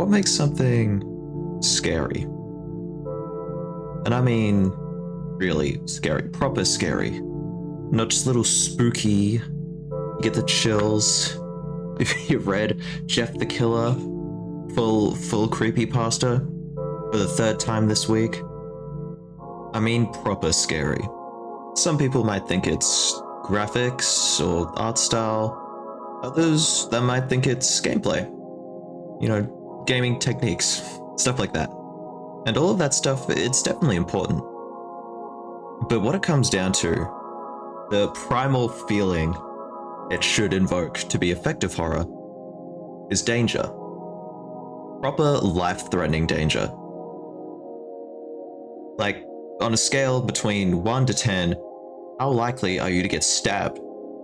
What makes something scary? And I mean really scary, proper scary. Not just little spooky, you get the chills. If you read Jeff the Killer, full creepypasta for the third time this week. I mean proper scary. Some people might think it's graphics or art style. Others, that might think it's gameplay. You know, gaming techniques, stuff like that. And all of that stuff, it's definitely important. But what it comes down to, the primal feeling it should invoke to be effective horror, is danger. Proper life-threatening danger. Like, on a scale between 1 to 10, how likely are you to get stabbed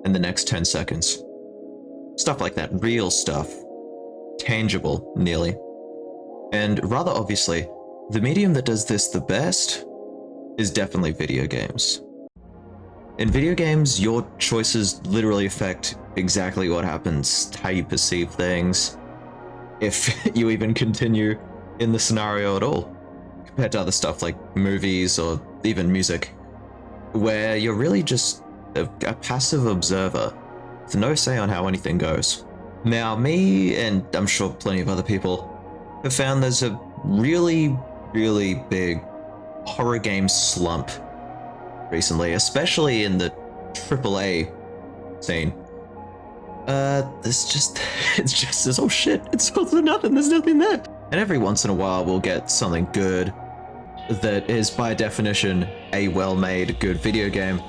in the next 10 seconds? Stuff like that, real stuff. Tangible, nearly. And rather obviously, the medium that does this the best is definitely video games. In video games, your choices literally affect exactly what happens, how you perceive things, if you even continue in the scenario at all, compared to other stuff like movies or even music, where you're really just a passive observer with no say on how anything goes. Now, me, and I'm sure plenty of other people, have found there's a really big horror game slump recently, especially in the AAA scene. There's oh shit, it's all for nothing, there's nothing there. And every once in a while we'll get something good that is by definition a well-made good video game.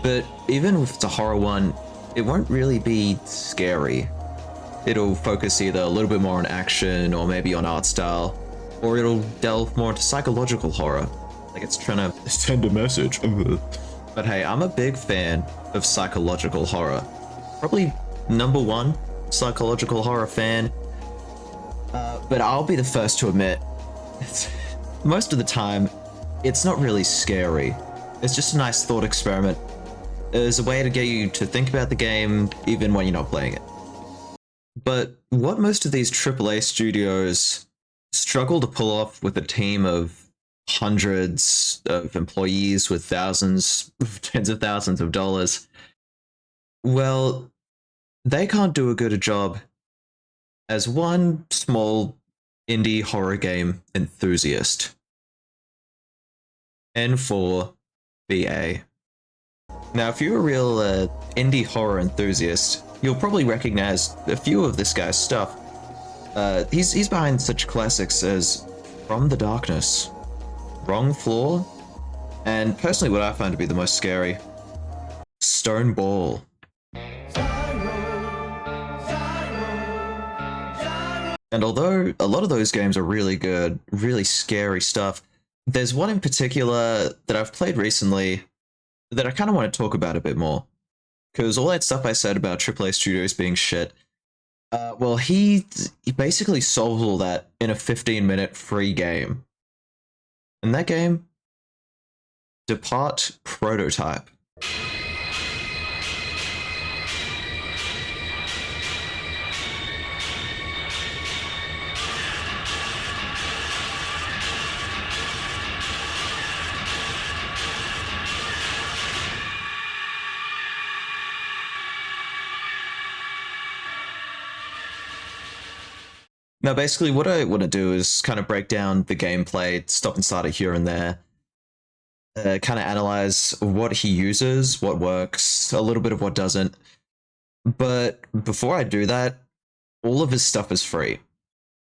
But even if it's a horror one, it won't really be scary. It'll focus either a little bit more on action or maybe on art style, or it'll delve more into psychological horror. Like it's trying to send a message. But hey, I'm a big fan of psychological horror. Probably #1 psychological horror fan. But I'll be the first to admit, most of the time, it's not really scary. It's just a nice thought experiment. It's a way to get you to think about the game, even when you're not playing it. But what most of these AAA studios struggle to pull off with a team of hundreds of employees with thousands, tens of thousands of dollars, well, they can't do a good a job as one small indie horror game enthusiast. N4BA. Now, if you're a real indie horror enthusiast, you'll probably recognize a few of this guy's stuff. He's behind such classics as From the Darkness, Wrong Floor, and personally what I find to be the most scary, Stone Ball. And although a lot of those games are really good, really scary stuff, there's one in particular that I've played recently that I kind of want to talk about a bit more. Because all that stuff I said about AAA studios being shit, well, he basically solved all that in a 15-minute free game. And that game? Deppart Prototype. Now, basically, what I want to do is kind of break down the gameplay, stop and start it here and there, kind of analyze what he uses, what works, a little bit of what doesn't. But before I do that, all of his stuff is free.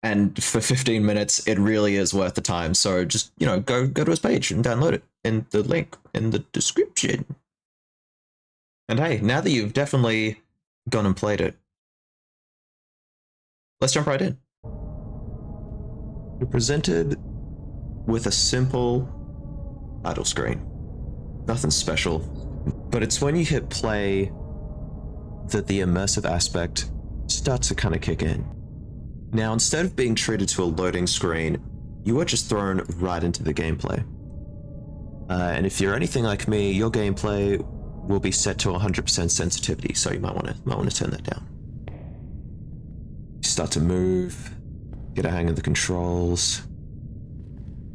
And for 15 minutes, it really is worth the time. So just, you know, go to his page and download it in the link in the description. And hey, now that you've definitely gone and played it, let's jump right in. You're presented with a simple title screen. Nothing special. But it's when you hit play that the immersive aspect starts to kind of kick in. Now, instead of being treated to a loading screen, you are just thrown right into the gameplay. And if you're anything like me, your gameplay will be set to 100% sensitivity, so you might want to turn that down. You start to move. Get a hang of the controls.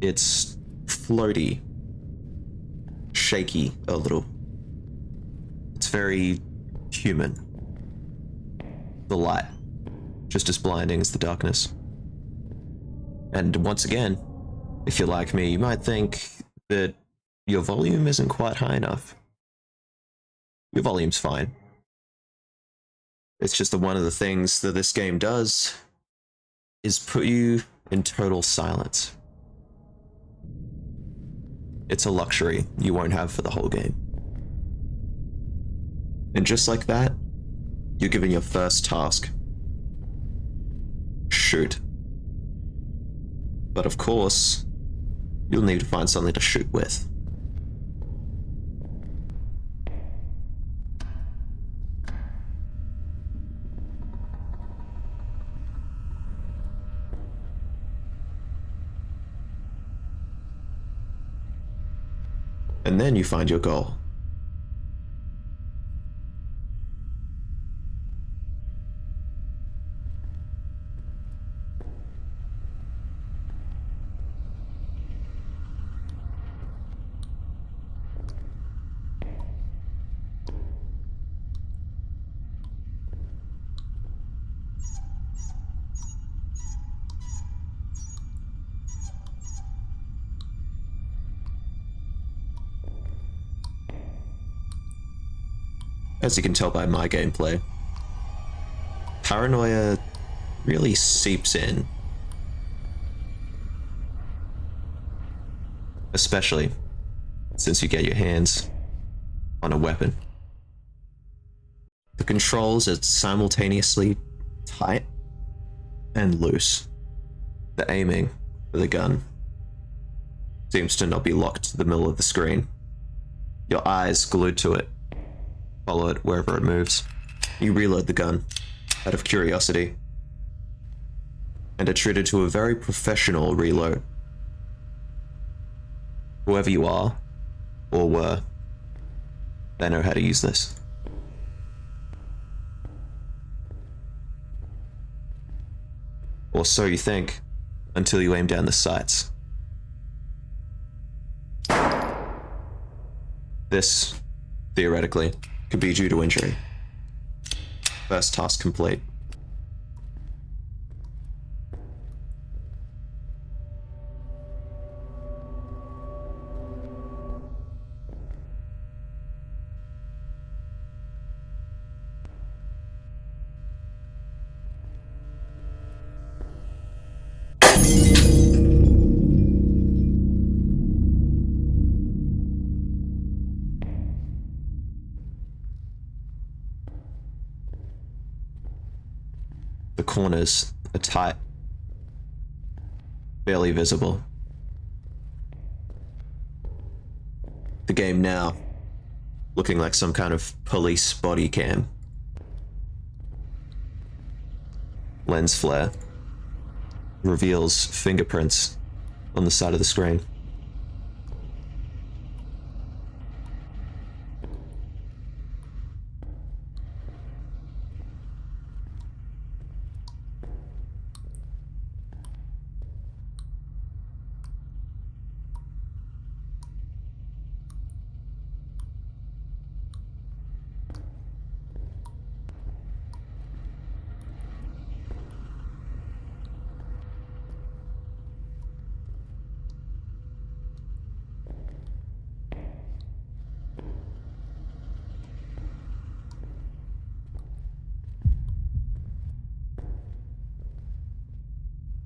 It's floaty. Shaky a little. It's very human. The light, just as blinding as the darkness. And once again, if you're like me, you might think that your volume isn't quite high enough. Your volume's fine. It's just that one of the things that this game does is put you in total silence. It's a luxury you won't have for the whole game. And just like that, you're given your first task. Shoot. But of course, you'll need to find something to shoot with. And then you find your goal. As you can tell by my gameplay, paranoia really seeps in. Especially since you get your hands on a weapon. The controls are simultaneously tight and loose. The aiming for the gun seems to not be locked to the middle of the screen. Your eyes glued to it. Follow it wherever it moves. You reload the gun out of curiosity and are treated to a very professional reload. Whoever you are, or were, they know how to use this. Or so you think, until you aim down the sights. This, theoretically, could be due to injury. First task complete. The corners are tight, barely visible. The game now looking like some kind of police body cam. Lens flare reveals fingerprints on the side of the screen.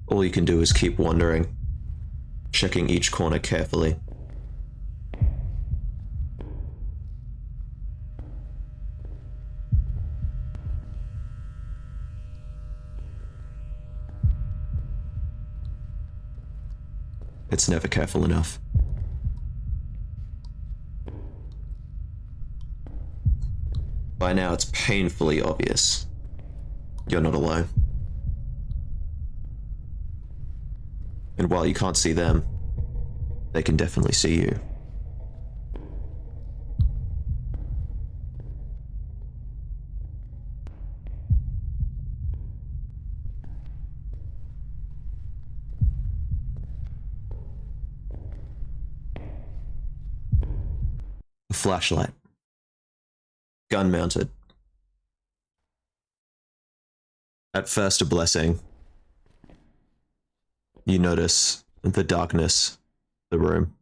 All you can do is keep wandering, checking each corner carefully. It's never careful enough. By now it's painfully obvious. You're not alone. And while you can't see them, they can definitely see you. Flashlight. Gun mounted. At first a blessing. You notice the darkness, the room.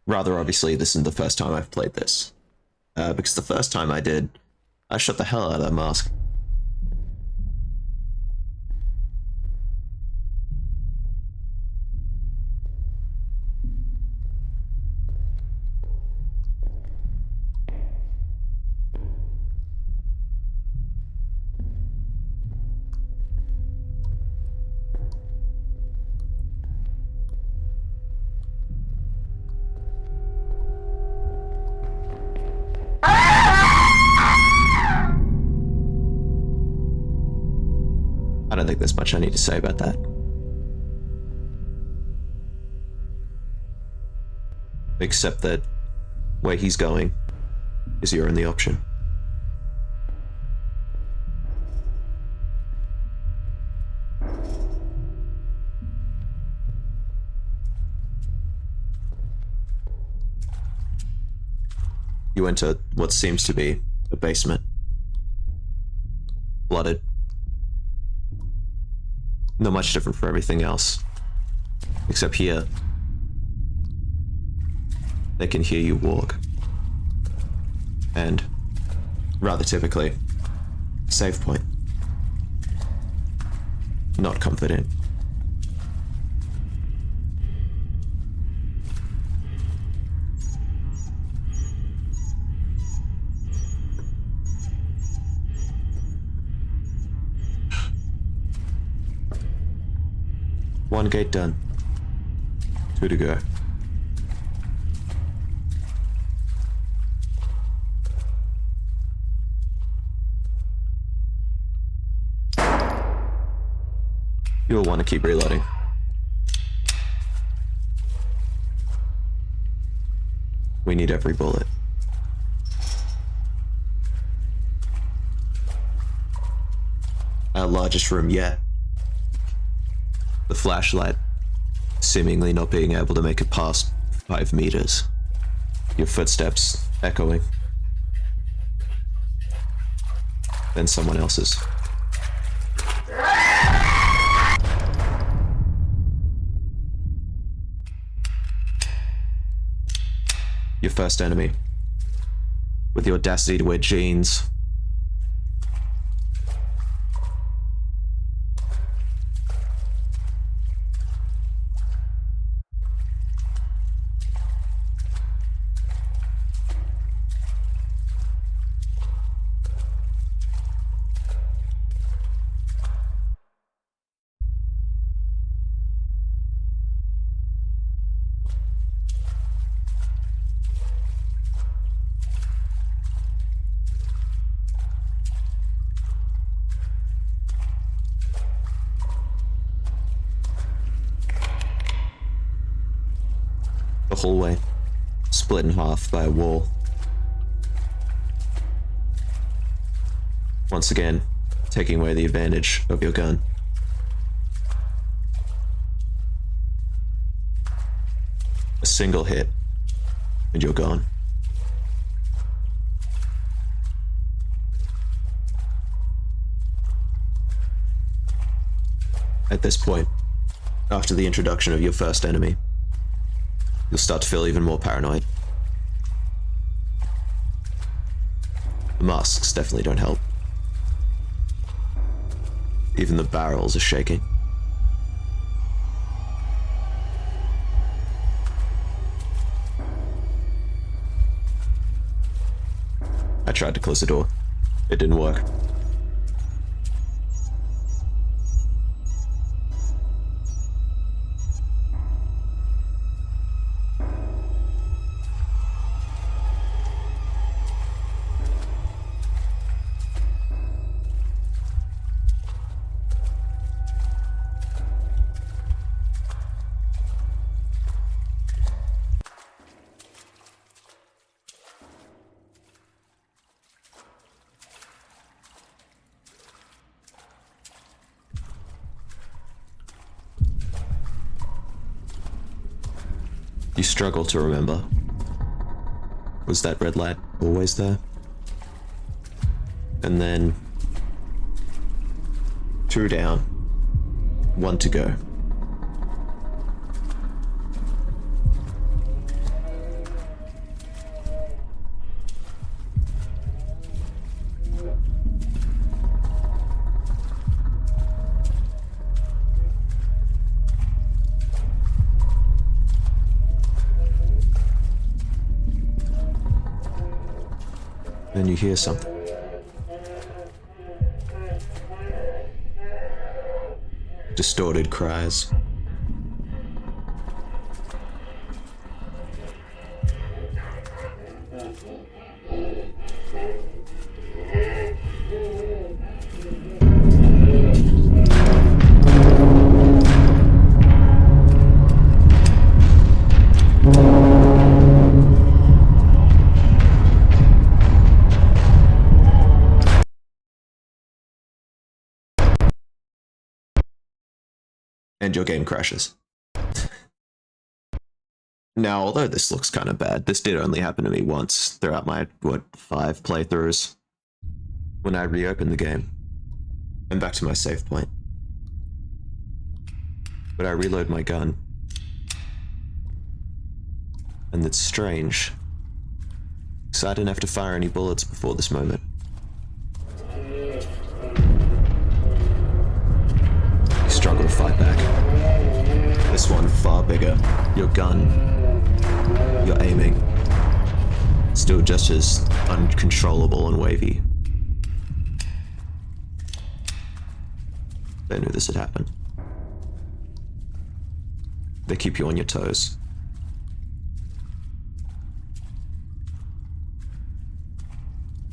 Rather obviously, this isn't the first time I've played this. Because the first time I did, I shot the hell out of that mask. I don't think there's much I need to say about that. Except that where he's going is your only option. You enter what seems to be a basement. Flooded. Not much different from everything else. Except here, they can hear you walk. And, rather typically, save point. Not comforting. One gate done. 2 to go. You'll want to keep reloading. We need every bullet. Our largest room yet. The flashlight seemingly not being able to make it past 5 meters. Your footsteps echoing. Then someone else's. Your first enemy. With the audacity to wear jeans. The hallway, split in half by a wall. Once again, taking away the advantage of your gun. A single hit, and you're gone. At this point, after the introduction of your first enemy, you'll start to feel even more paranoid. The masks definitely don't help. Even the barrels are shaking. I tried to close the door. It didn't work. You struggle to remember. Was that red light always there? And then 2 down, 1 to go. Then you hear something. Distorted cries. And your game crashes. Now, although this looks kind of bad, this did only happen to me once throughout my, 5 playthroughs. When I reopened the game. And back to my save point. But I reload my gun. And it's strange. So I didn't have to fire any bullets before this moment. You struggle to fight back. This one far bigger. Your gun. Your aiming. Still just as uncontrollable and wavy. They knew this had happened. They keep you on your toes.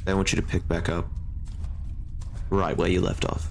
They want you to pick back up right where you left off.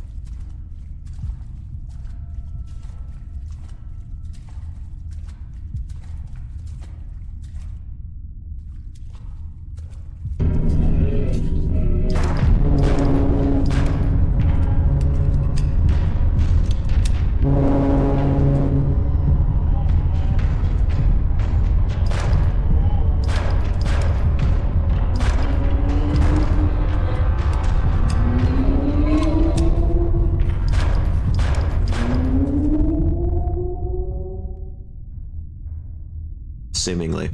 Seemingly,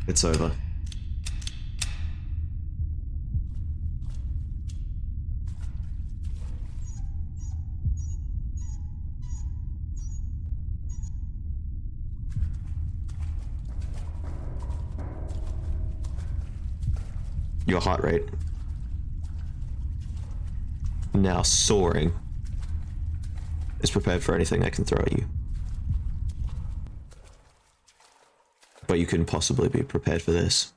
it's over. Your heart rate now soaring is prepared for anything that can throw at you. But you couldn't possibly be prepared for this.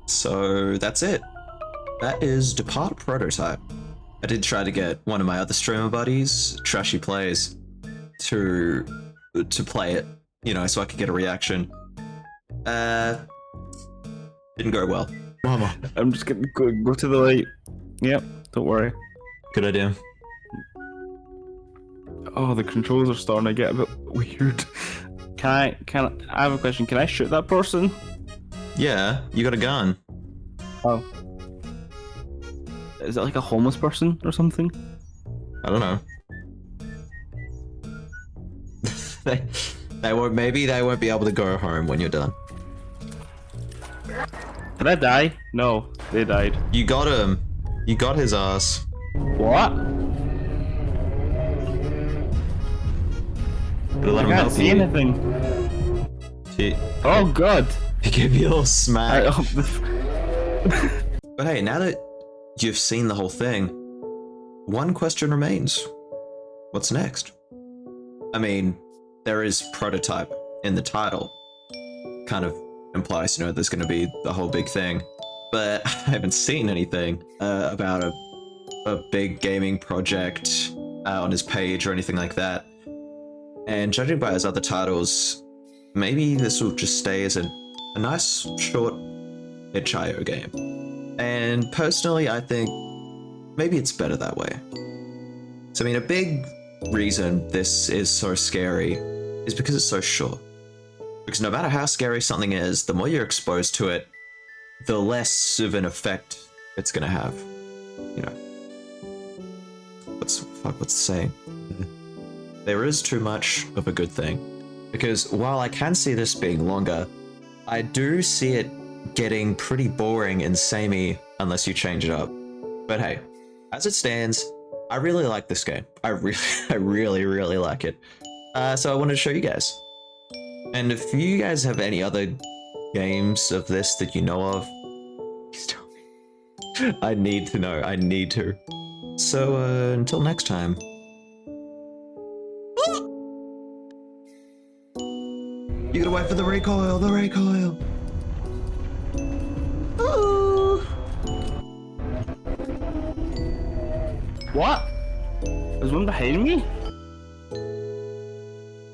So that's it. That is Deppart Prototype. I did try to get one of my other streamer buddies, Trashy Plays, to play it, you know, so I could get a reaction. Didn't go well. Mama, I'm just gonna go to the light. Yep, don't worry. Good idea. Oh, the controls are starting to get a bit weird. I have a question. Can I shoot that person? Yeah, you got a gun. Oh. Is it like a homeless person or something? I don't know. Maybe they won't be able to go home when you're done. Did I die? No, they died. You got him. You got his ass. What? I can't see anything. Oh god. He gave you a little smack. But hey, now that you've seen the whole thing, one question remains. What's next? I mean, there is Prototype in the title kind of implies, you know, there's going to be the whole big thing. But I haven't seen anything about a big gaming project on his page or anything like that. And judging by his other titles, maybe this will just stay as a nice short itch.io game. And personally, I think maybe it's better that way. So I mean, a big reason this is so scary is because it's so short. Because no matter how scary something is, the more you're exposed to it, the less of an effect it's gonna have. You know. What's the saying? There is too much of a good thing. Because while I can see this being longer, I do see it getting pretty boring and samey unless you change it up. But hey, as it stands, I really like this game. I really like it. So I wanted to show you guys. And if you guys have any other games of this that you know of, please tell me. I need to know. I need to. So until next time. You gotta wait for the recoil, the recoil. Ooh. What? There's one behind me?